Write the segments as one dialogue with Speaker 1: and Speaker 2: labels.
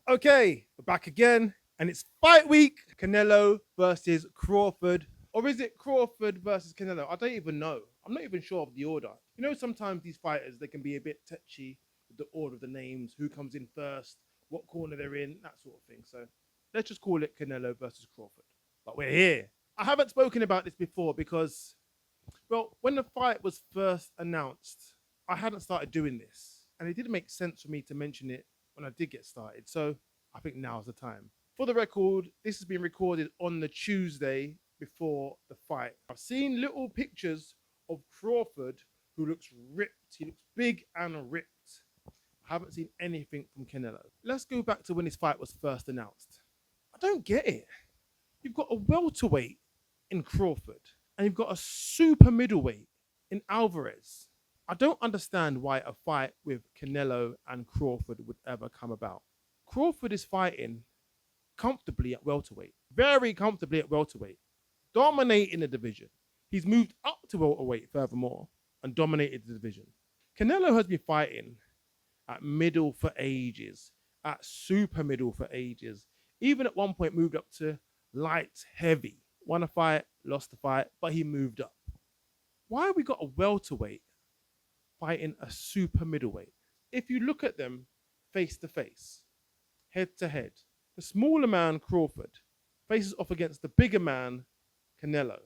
Speaker 1: Okay, we're back again, and it's fight week. Canelo versus Crawford. Or is it Crawford versus Canelo? I don't even know. I'm not even sure of the order. You know, sometimes these fighters, they can be a bit touchy with the order of the names, who comes in first, what corner they're in, that sort of thing. So let's just call it Canelo versus Crawford. But we're here. I haven't spoken about this before because, well, when the fight was first announced, I hadn't started doing this. And it didn't make sense for me to mention it when I did get started. So I think now's the time. For the record, this has been recorded on the Tuesday before the fight. I've seen little pictures of Crawford, who looks ripped. He looks big and ripped. I haven't seen anything from Canelo. Let's go back to when this fight was first announced. I don't get it. You've got a welterweight in Crawford, and you've got a super middleweight in Alvarez. I don't understand why a fight with Canelo and Crawford would ever come about. Crawford is fighting comfortably at welterweight, very comfortably at welterweight, dominating the division. He's moved up to welterweight furthermore and dominated the division. Canelo has been fighting at middle for ages, at super middle for ages, even at one point moved up to light heavy. Won a fight, lost the fight, but he moved up. Why have we got a welterweight fighting a super middleweight? If you look at them face to face, head to head, the smaller man, Crawford, faces off against the bigger man, Canelo,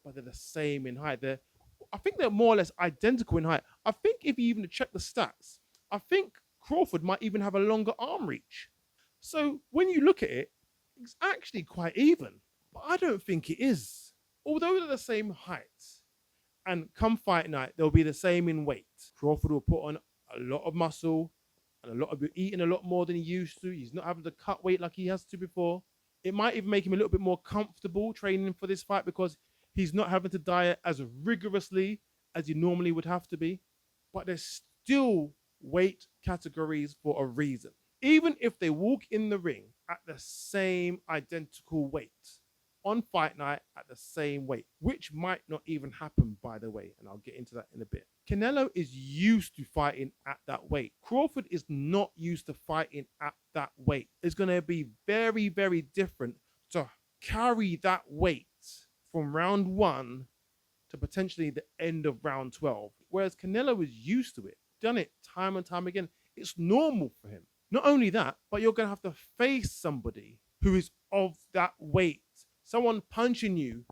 Speaker 1: but they're the same in height. I think they're more or less identical in height. I think if you even check the stats, I think Crawford might even have a longer arm reach. So when you look at it, it's actually quite even. But I don't think it is. Although they're the same height, and come fight night, they'll be the same in weight. Crawford will put on a lot of muscle and a lot of eating a lot more than he used to. He's not having to cut weight like he has to before. It might even make him a little bit more comfortable training for this fight because he's not having to diet as rigorously as he normally would have to be. But there's still weight categories for a reason. Even if they walk in the ring at the same identical weight, on fight night at the same weight, which might not even happen, by the way, and I'll get into that in a bit. Canelo is used to fighting at that weight. Crawford is not used to fighting at that weight. It's going to be very, very different to carry that weight from round one to potentially the end of round 12. Whereas Canelo is used to it, done it time and time again. It's normal for him. Not only that, but you're going to have to face somebody who is of that weight. Someone punching you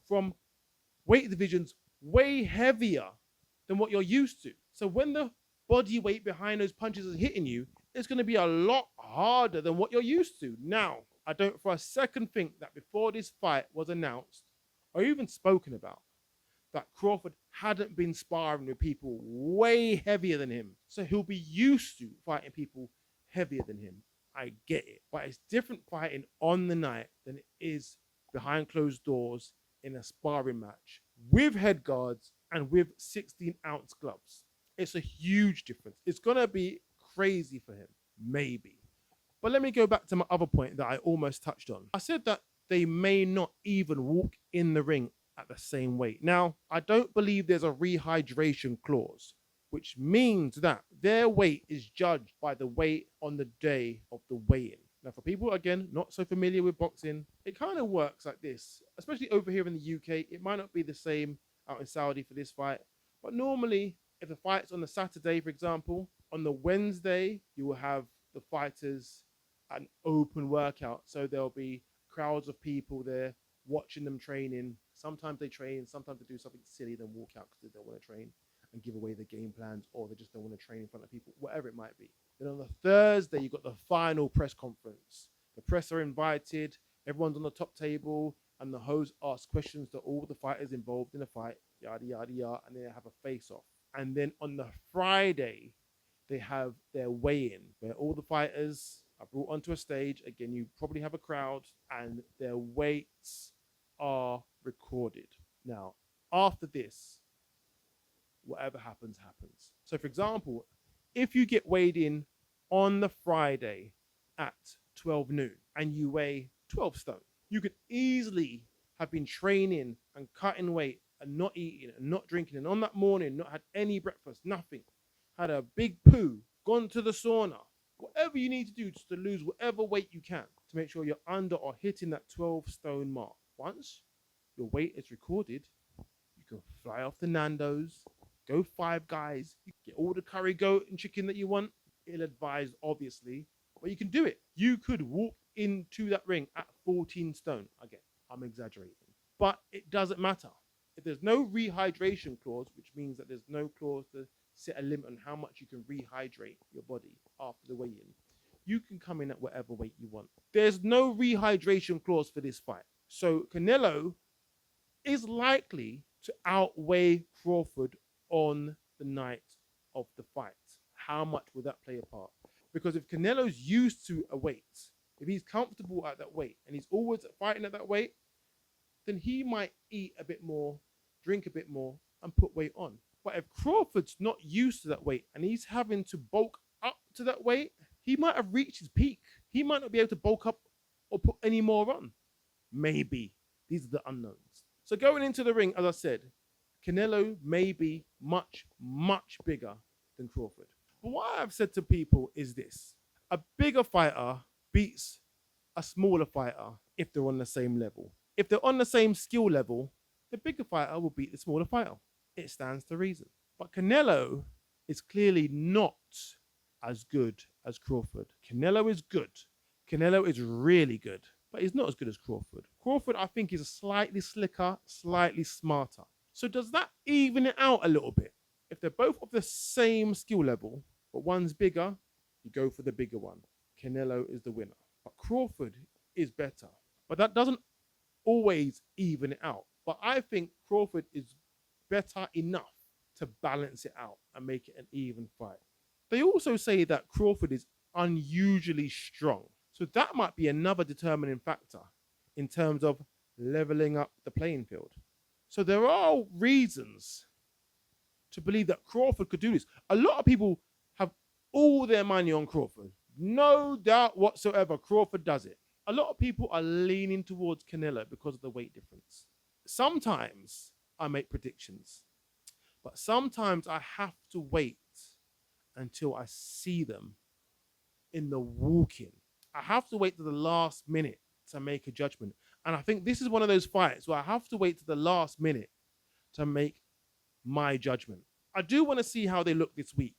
Speaker 1: from weight divisions way heavier than what you're used to. So when the body weight behind those punches is hitting you, it's going to be a lot harder than what you're used to. Now, I don't for a second think that before this fight was announced or even spoken about, that Crawford hadn't been sparring with people way heavier than him. So he'll be used to fighting people heavier than him. I get it. But it's different fighting on the night than it is behind closed doors in a sparring match with head guards and with 16-ounce gloves. It's a huge difference. It's going to be crazy for him, maybe. But let me go back to my other point that I almost touched on. I said that they may not even walk in the ring at the same weight. Now, I don't believe there's a rehydration clause, which means that their weight is judged by the weight on the day of the weigh-in. Now, for people, again, not so familiar with boxing, it kind of works like this, especially over here in the UK. It might not be the same out in Saudi for this fight, but normally, if the fight's on the Saturday, for example, on the Wednesday, you will have the fighters an open workout. So there'll be crowds of people there watching them training. Sometimes they train, sometimes they do something silly, then walk out because they don't want to train and give away the game plans, or they just don't want to train in front of people, whatever it might be. Then on the Thursday, you've got the final press conference. The press are invited, everyone's on the top table, and the host asks questions to all the fighters involved in the fight, yada, yada, yada, and then they have a face-off. And then on the Friday, they have their weigh-in, where all the fighters are brought onto a stage. Again, you probably have a crowd, and their weights are recorded. Now, after this, whatever happens, happens. So, for example, if you get weighed in on the Friday at 12 noon and you weigh 12 stone, you could easily have been training and cutting weight and not eating and not drinking, and on that morning not had any breakfast, nothing, had a big poo, gone to the sauna, Whatever you need to do just to lose whatever weight you can to make sure you're under or hitting that 12 stone mark. Once your weight is recorded, you can fly off to Nando's, go Five Guys, you get all the curry goat and chicken that you want. Ill advised, obviously, but you can do it. You could walk into that ring at 14 stone. Again, I'm exaggerating, but it doesn't matter. If there's no rehydration clause, which means that there's no clause to set a limit on how much you can rehydrate your body after the weigh-in, you can come in at whatever weight you want. There's no rehydration clause for this fight. So Canelo is likely to outweigh Crawford on the night of the fight. How much will that play a part? Because if Canelo's used to a weight, if he's comfortable at that weight and he's always fighting at that weight, then he might eat a bit more, drink a bit more, and put weight on. But if Crawford's not used to that weight and he's having to bulk up to that weight, he might have reached his peak. He might not be able to bulk up or put any more on. Maybe. These are the unknowns. So going into the ring, as I said, Canelo may be much, much bigger than Crawford. But what I've said to people is this. A bigger fighter beats a smaller fighter if they're on the same level. If they're on the same skill level, the bigger fighter will beat the smaller fighter. It stands to reason. But Canelo is clearly not as good as Crawford. Canelo is good. Canelo is really good, but he's not as good as Crawford. Crawford, I think, is slightly slicker, slightly smarter. So does that even it out a little bit? If they're both of the same skill level, but one's bigger, you go for the bigger one. Canelo is the winner. But Crawford is better. But that doesn't always even it out. But I think Crawford is better enough to balance it out and make it an even fight. They also say that Crawford is unusually strong. So that might be another determining factor in terms of leveling up the playing field. So there are reasons to believe that Crawford could do this. A lot of people have all their money on Crawford. No doubt whatsoever, Crawford does it. A lot of people are leaning towards Canelo because of the weight difference. Sometimes I make predictions, but sometimes I have to wait until I see them in the walk-in. I have to wait to the last minute to make a judgment. And I think this is one of those fights where I have to wait to the last minute to make my judgment. I do want to see how they look this week.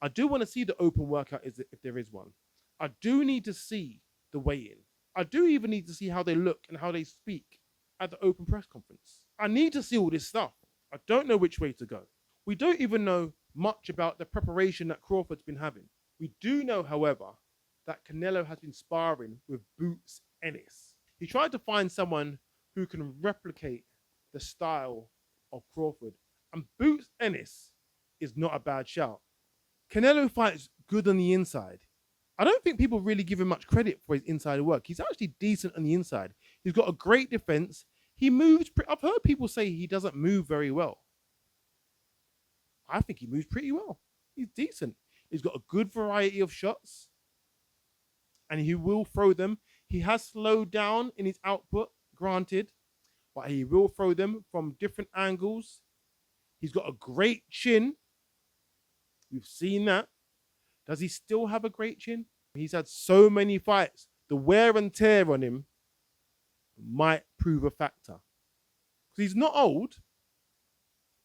Speaker 1: I do want to see the open workout if there is one. I do need to see the weigh-in. I do even need to see how they look and how they speak at the open press conference. I need to see all this stuff. I don't know which way to go. We don't even know much about the preparation that Crawford's been having. We do know, however, that Canelo has been sparring with Boots Ennis. He tried to find someone who can replicate the style of Crawford. And Boots Ennis is not a bad shout. Canelo fights good on the inside. I don't think people really give him much credit for his inside work. He's actually decent on the inside. He's got a great defense. He moves. I've heard people say he doesn't move very well. I think he moves pretty well. He's decent. He's got a good variety of shots. And he will throw them. He has slowed down in his output, granted. But he will throw them from different angles. He's got a great chin. We've seen that. Does he still have a great chin? He's had so many fights. The wear and tear on him might prove a factor. Because he's not old,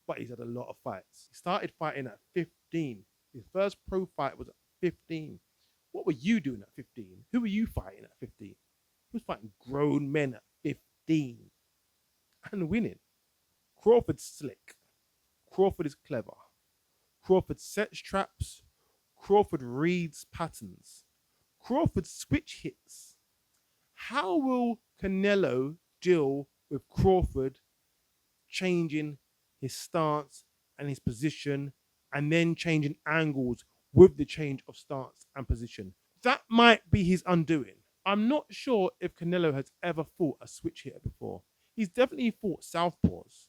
Speaker 1: but he's had a lot of fights. He started fighting at 15. His first pro fight was at 15. What were you doing at 15? Who were you fighting at 15? He was fighting grown men at 15 and winning. Crawford's slick. Crawford is clever. Crawford sets traps. Crawford reads patterns. Crawford switch hits. How will Canelo deal with Crawford changing his stance and his position and then changing angles with the change of stance and position? That might be his undoing. I'm not sure if Canelo has ever fought a switch hitter before. He's definitely fought southpaws,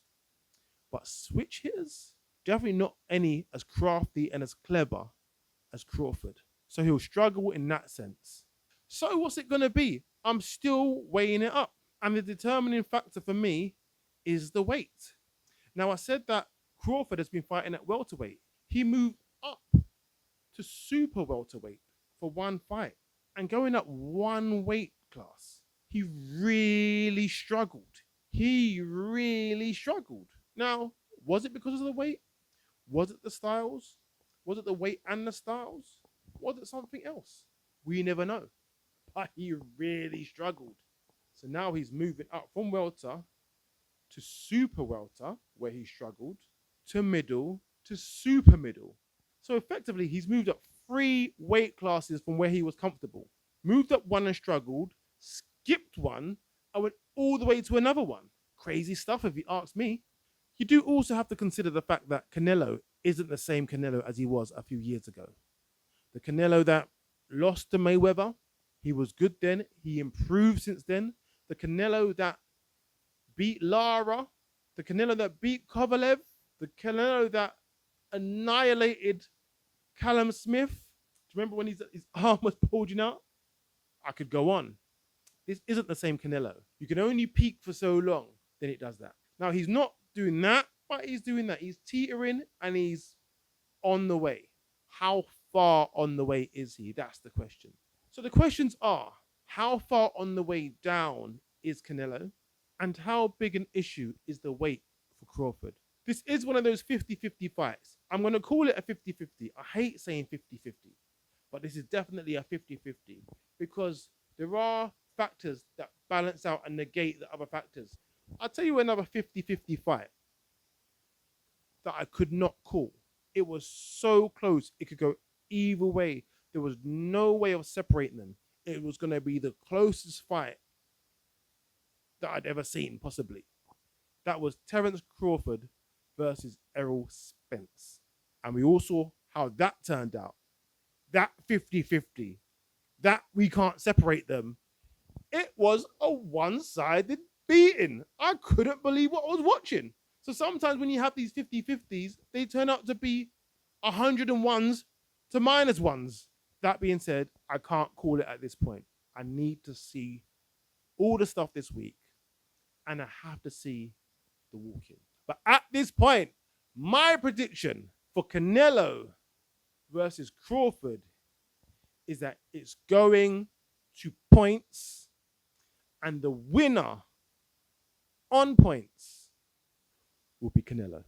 Speaker 1: but switch hitters, definitely not any as crafty and as clever as Crawford. So he'll struggle in that sense. So what's it going to be? I'm still weighing it up. And the determining factor for me is the weight. Now, I said that Crawford has been fighting at welterweight. He moved up to super welterweight. for one fight. And going up one weight class, he really struggled. He really struggled. Now, was it because of the weight? Was it the styles? Was it the weight and the styles? Was it something else? We never know. But he really struggled. So now he's moving up from welter to super welter, where he struggled, to middle, to super middle. So effectively, he's moved up 3 weight classes from where he was comfortable. Moved up one and struggled, skipped one, and went all the way to another one. Crazy stuff, if you ask me. You do also have to consider the fact that Canelo isn't the same Canelo as he was a few years ago. The Canelo that lost to Mayweather, he was good then. He improved since then. The Canelo that beat Lara, the Canelo that beat Kovalev, the Canelo that annihilated Callum Smith. Do you remember when his arm was bulging out? I could go on. This isn't the same Canelo. You can only peak for so long, then it does that. Now, he's not doing that, but he's doing that. He's teetering and he's on the way. How far on the way is he? That's the question. So the questions are, how far on the way down is Canelo? And how big an issue is the weight for Crawford? This is one of those 50-50 fights. I'm going to call it a 50-50. I hate saying 50-50, but this is definitely a 50-50 because there are factors that balance out and negate the other factors. I'll tell you another 50-50 fight that I could not call. It was so close. It could go either way. There was no way of separating them. It was going to be the closest fight that I'd ever seen, possibly. That was Terence Crawford versus Errol Spence. And we all saw how that turned out. That 50-50, that we can't separate them. It was a one-sided beating. I couldn't believe what I was watching. So sometimes when you have these 50-50s, they turn out to be 101s to -1s. That being said, I can't call it at this point. I need to see all the stuff this week, and I have to see the walk-in. But at this point, my prediction for Canelo versus Crawford is that it's going to points, and the winner on points will be Canelo.